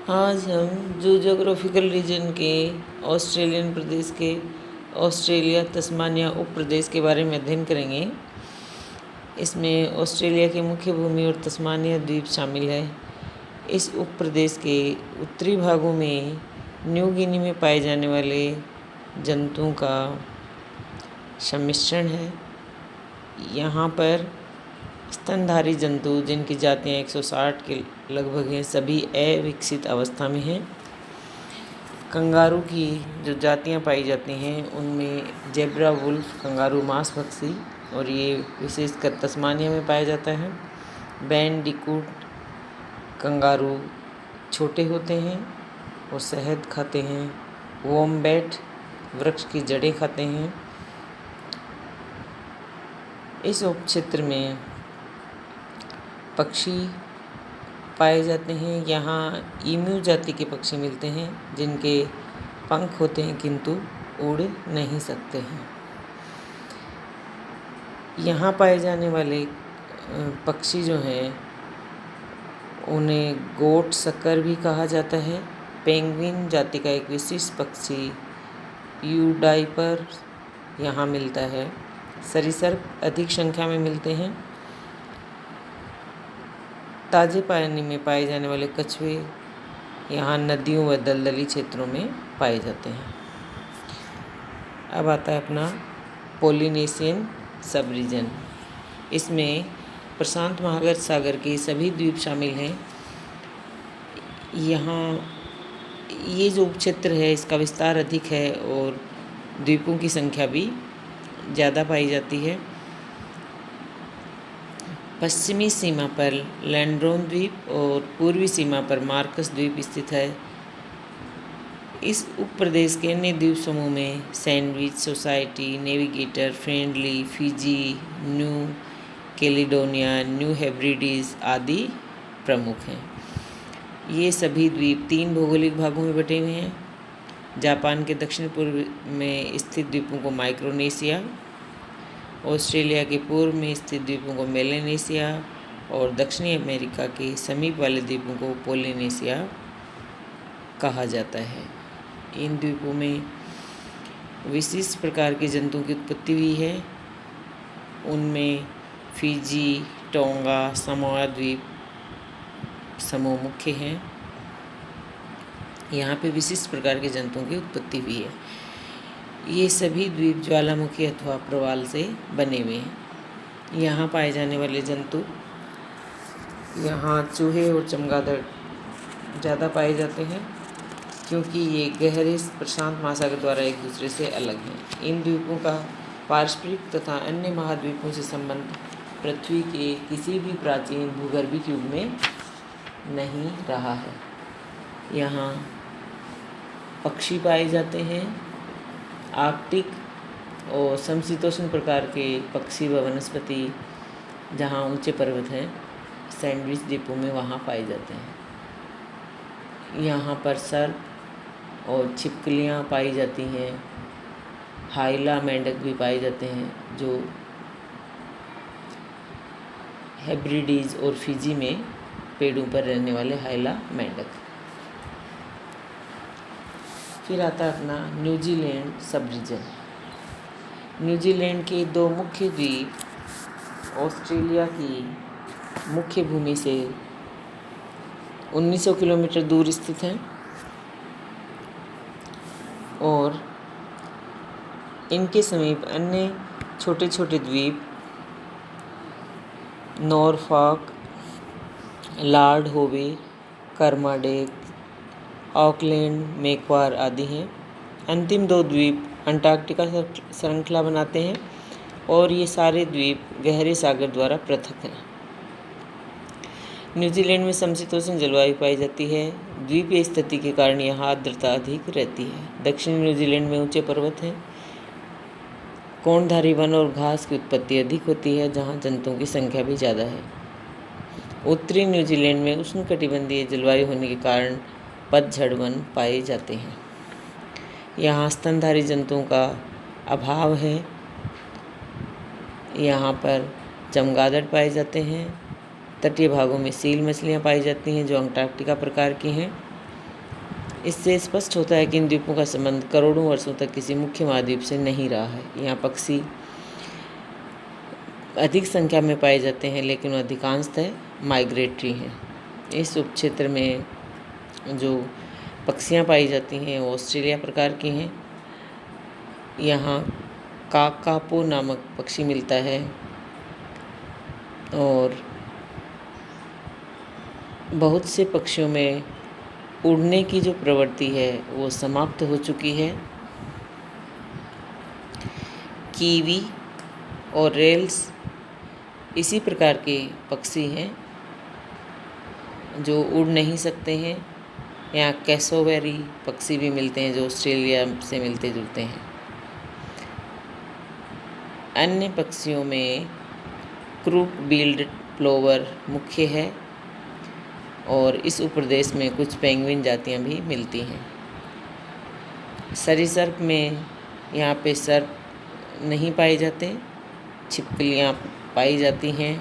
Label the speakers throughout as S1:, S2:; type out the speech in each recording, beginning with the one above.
S1: आज हम जू जोग्राफिकल रीजन के ऑस्ट्रेलियन प्रदेश के ऑस्ट्रेलिया तस्मानिया उप प्रदेश के बारे में अध्ययन करेंगे। इसमें ऑस्ट्रेलिया की मुख्य भूमि और तस्मानिया द्वीप शामिल है। इस उप प्रदेश के उत्तरी भागों में न्यू गिनी में पाए जाने वाले जंतुओं का सम्मिश्रण है। यहाँ पर स्तनधारी जंतु जिनकी जातियाँ 160 के लगभग हैं, सभी अविकसित अवस्था में हैं। कंगारू की जो जातियाँ पाई जाती हैं उनमें जेब्रा वुल्फ कंगारू मांसभक्षी, और ये विशेषकर तस्मानिया में पाया जाता है। बैंडिकूट कंगारू छोटे होते हैं और शहद खाते हैं। वॉम्बैट वृक्ष की जड़ें खाते हैं। इस उपक्षेत्र में पक्षी पाए जाते हैं। यहाँ ईमू जाति के पक्षी मिलते हैं जिनके पंख होते हैं किंतु उड़ नहीं सकते हैं। यहाँ पाए जाने वाले पक्षी जो हैं उन्हें गोट सकर भी कहा जाता है। पेंगुइन जाति का एक विशिष्ट पक्षी यूडाइपर यहाँ मिलता है। सरीसृप अधिक संख्या में मिलते हैं। ताजे पानी में पाए जाने वाले कछुए यहाँ नदियों व दलदली क्षेत्रों में पाए जाते हैं। अब आता है अपना पोलिनेशियन सब रीजन। इसमें प्रशांत महासागर सागर के सभी द्वीप शामिल हैं। यहाँ ये जो उपक्षेत्र है इसका विस्तार अधिक है और द्वीपों की संख्या भी ज़्यादा पाई जाती है। पश्चिमी सीमा पर लैंड्रोन द्वीप और पूर्वी सीमा पर मार्कस द्वीप स्थित है। इस उप प्रदेश के अन्य द्वीप समूह में sandwich, society, navigator, friendly, Fiji, New Caledonia, New Hebrides आदि प्रमुख हैं। ये सभी द्वीप 3 भौगोलिक भागों में बटे हुए हैं। जापान के दक्षिण पूर्व में स्थित द्वीपों को माइक्रोनेशिया, ऑस्ट्रेलिया के पूर्व में स्थित द्वीपों को मेलानेशिया और दक्षिणी अमेरिका के समीप वाले द्वीपों को पोलिनेशिया कहा जाता है। इन द्वीपों में विशिष्ट प्रकार के जंतुओं की उत्पत्ति हुई है। उनमें फिजी, टोंगा, समोआ द्वीप समूह मुख्य हैं। यहाँ पे विशिष्ट प्रकार के जंतुओं की उत्पत्ति हुई है। ये सभी द्वीप ज्वालामुखी अथवा प्रवाल से बने हुए हैं। यहाँ पाए जाने वाले जंतु, यहाँ चूहे और चमगादड़ ज़्यादा पाए जाते हैं क्योंकि ये गहरे प्रशांत महासागर द्वारा एक दूसरे से अलग हैं। इन द्वीपों का पारस्परिक तथा अन्य महाद्वीपों से संबंध पृथ्वी के किसी भी प्राचीन भूगर्भिक युग में नहीं रहा है। यहाँ पक्षी पाए जाते हैं। आर्कटिक और समशीतोष्ण प्रकार के पक्षी व वनस्पति जहाँ ऊंचे पर्वत हैं सैंडविच द्वीपों में वहाँ पाए जाते हैं। यहाँ पर सर्प और छिपकलियाँ पाई जाती हैं। हाइला मेंढक भी पाए जाते हैं जो हेब्रिडीज और फिजी में पेड़ों पर रहने वाले हाइला मेंढक। फिर आता है अपना न्यूजीलैंड सब रीजन। न्यूजीलैंड के 2 मुख्य द्वीप ऑस्ट्रेलिया की मुख्य भूमि से 1900 किलोमीटर दूर स्थित हैं और इनके समीप अन्य छोटे छोटे द्वीप नॉरफॉक, लॉर्ड होवे, कर्माडेक, ऑकलैंड, मैक्वार आदि हैं। अंतिम 2 द्वीप अंटार्कटिका श्रृंखला बनाते हैं और ये सारे द्वीप गहरे सागर द्वारा पृथक हैं। न्यूजीलैंड में समशीतोष्ण जलवायु पाई जाती है। द्वीपीय स्थिति के कारण यहाँ आर्द्रता अधिक रहती है। दक्षिणी न्यूजीलैंड में ऊंचे पर्वत हैं। कोणधारी वन और घास की उत्पत्ति अधिक होती है जहाँ जंतुओं की संख्या भी ज़्यादा है। उत्तरी न्यूजीलैंड में उष्णकटिबंधीय जलवायु होने के कारण पतझड़ वन पाए जाते हैं। यहाँ स्तनधारी जंतुओं का अभाव है। यहाँ पर चमगादड़ पाए जाते हैं। तटीय भागों में सील मछलियाँ पाई जाती हैं जो अंटार्कटिका प्रकार की हैं। इससे स्पष्ट होता है कि इन द्वीपों का संबंध करोड़ों वर्षों तक किसी मुख्य महाद्वीप से नहीं रहा है। यहाँ पक्षी अधिक संख्या में पाए जाते हैं, लेकिन अधिकांशतः माइग्रेटरी हैं। इस उपक्षेत्र में जो पक्षियाँ पाई जाती हैं वो ऑस्ट्रेलिया प्रकार की हैं। यहाँ काकापो नामक पक्षी मिलता है और बहुत से पक्षियों में उड़ने की जो प्रवृत्ति है वो समाप्त हो चुकी है। कीवी और रेल्स इसी प्रकार के पक्षी हैं जो उड़ नहीं सकते हैं। यहाँ कैसोवेरी पक्षी भी मिलते हैं जो ऑस्ट्रेलिया से मिलते जुलते हैं। अन्य पक्षियों में क्रूप बिल्ड प्लोवर मुख्य है और इस उपप्रदेश में कुछ पेंगुइन जातियाँ भी मिलती हैं। सरीसृप में यहाँ पे सर्प नहीं पाए जाते, छिपकलियाँ पाई जाती हैं।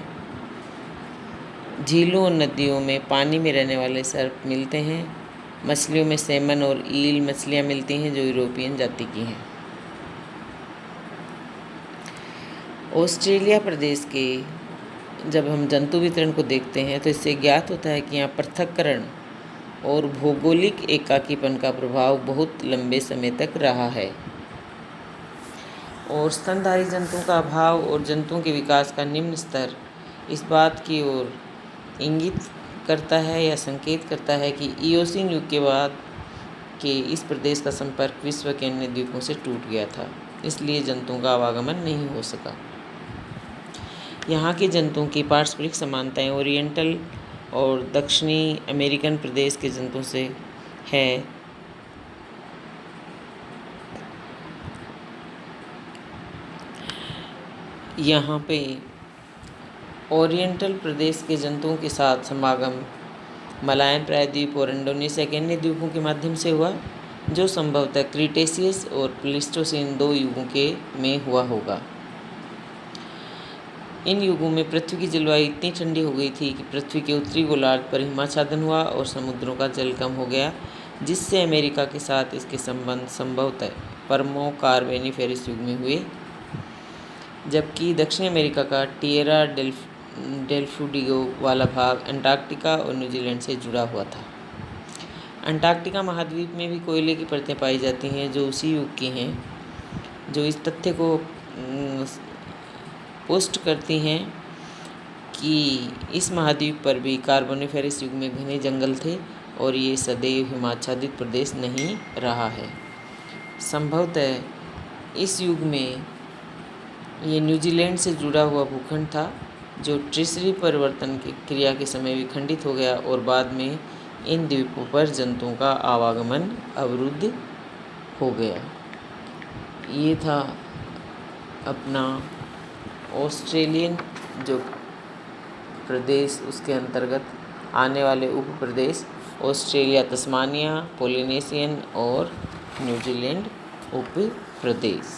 S1: झीलों और नदियों में पानी में रहने वाले सर्प मिलते हैं। मछलियों में सैमन और ईल मछलियाँ मिलती हैं जो यूरोपियन जाति की हैं। ऑस्ट्रेलिया प्रदेश के जब हम जंतु वितरण को देखते हैं तो इससे ज्ञात होता है कि यहाँ पृथक्करण और भौगोलिक एकाकीपन का प्रभाव बहुत लंबे समय तक रहा है और स्तनधारी जंतुओं का अभाव और जंतुओं के विकास का निम्न स्तर इस बात की ओर इंगित करता है या संकेत करता है कि इयोसीन युग के बाद के इस प्रदेश का संपर्क विश्व के अन्य द्वीपों से टूट गया था, इसलिए जंतुओं का आवागमन नहीं हो सका। यहाँ के जंतुओं की पारस्परिक समानताएं ओरिएंटल और दक्षिणी अमेरिकन प्रदेश के जंतुओं से है। यहाँ पे ओरिएंटल प्रदेश के जंतुओं के साथ समागम मलायन प्रायद्वीप और इंडोनेशिया के अन्य द्वीपों के माध्यम से हुआ, जो संभवतः क्रीटेशियस और प्लीस्टोसीन 2 युगों के में हुआ होगा। इन युगों में पृथ्वी की जलवायु इतनी ठंडी हो गई थी कि पृथ्वी के उत्तरी गोलार्ध पर हिमाच्छादन हुआ और समुद्रों का जल कम हो गया, जिससे अमेरिका के साथ इसके संबंध संभवतः पर्मो कार्बोनिफेरस युग में हुए, जबकि दक्षिण अमेरिका का टिएरा डेल फ्यूडिगो वाला भाग अंटार्कटिका और न्यूजीलैंड से जुड़ा हुआ था। अंटार्कटिका महाद्वीप में भी कोयले की परतें पाई जाती हैं जो उसी युग की हैं, जो इस तथ्य को पुष्ट करती हैं कि इस महाद्वीप पर भी कार्बोनिफेरस युग में घने जंगल थे और ये सदैव हिमाच्छादित प्रदेश नहीं रहा है। संभवतः इस युग में ये न्यूजीलैंड से जुड़ा हुआ भूखंड था जो ट्रिसरी परिवर्तन की क्रिया के समय विखंडित हो गया और बाद में इन द्वीपों पर जंतुओं का आवागमन अवरुद्ध हो गया। ये था अपना ऑस्ट्रेलियन जो प्रदेश, उसके अंतर्गत आने वाले उप प्रदेश ऑस्ट्रेलिया, तस्मानिया, पोलिनेशियन और न्यूजीलैंड उप प्रदेश।